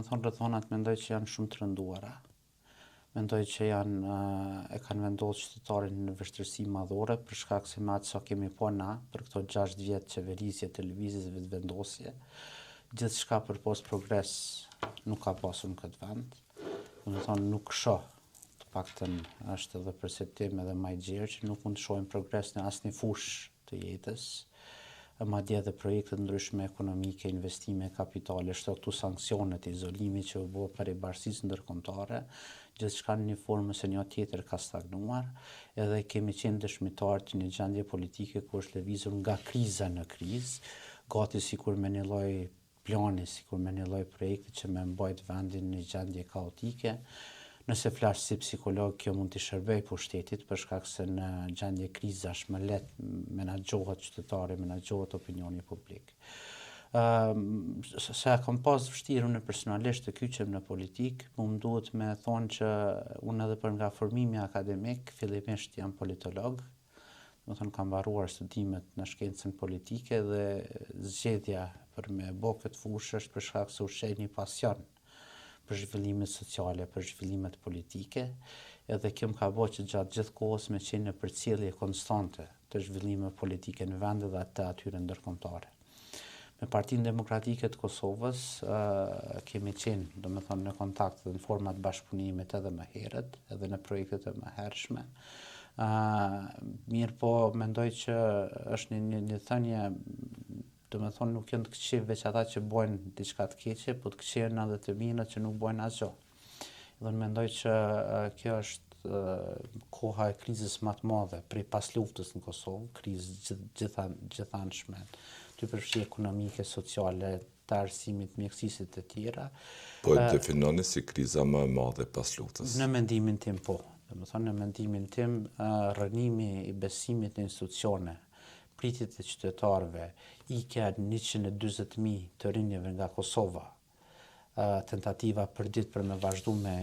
Domethënë rrethonat mendoj që janë shumë të rënduara. Mendoj që e kanë vendosur qytetarin në vështirësi madhore për shkak se me atë sa kemi po na për këto 6 vjet qeverisje, televizjes, vetëvendosje, gjithçka përpos progres nuk ka pasur në këtë vend. Domethënë nuk shoh, të paktën është edhe perceptim edhe më i gjerë që nuk mund të shohim progres në asnjë fushë të jetës. Madje edhe projekte të ndryshme ekonomike, investime, kapitale, shto këtu sanksionet, izolimi që u bë prej bashkisë ndërkombëtare, gjithçka në një formë ose një tjetër ka stagnuar, edhe kemi qenë dëshmitar të një gjendje politike ku është lëvizur nga kriza në krizë, gati sikur me një lloj plani, sikur me një lloj projekti që me mbajt vendin në gjendje kaotike. Nëse flas si psikolog, kjo mund të shërbej pushtetit për shkak se në gjendje krizash më lehtë menaxhohet qytetari, menaxhohet opinioni publik. Se kam pas vështirë unë personalisht të kyqem në politik, më duhet me thonë që unë edhe për nga formimi akademik, fillimisht jam politolog, domethënë kam mbaruar studimet në shkencën politike dhe zgjedhja për me bë këtë fushë është për shkak se u sheh një pasion për zhvillimet sociale, për zhvillimet politike, edhe kjo më ka bërë që gjatë gjithë kohës me qenë në përcjellje konstante të zhvillimeve politike në vende dhe të atyre ndërkombëtare. Me Partinë Demokratike të Kosovës kemi qenë, domethënë, në kontakt dhe në format bashkëpunimit edhe më herët, edhe në projektet e mëhershme. Mirë po, mendoj që është një thënie, domethënë nuk janë të këqij veç ata që bojnë diçka të keqe, po të këqijën edhe të mirët që nuk bojnë asgjë. Dhe mendoj që kjo është koha e krizës më të madhe prej pas luftës në Kosovë, krizë gjithanshme, të përfshi ekonomike, sociale, të arsimit, mjekësisë të tjera. Po e definoni si kriza më e madhe pas luftës? Në mendimin tim po. Domethënë në mendimin tim rënimi i besimit në institucione, pritjet e qytetarëve, ikja 140.000 të rinjeve nga Kosova, tentativa për ditë për me vazhdu me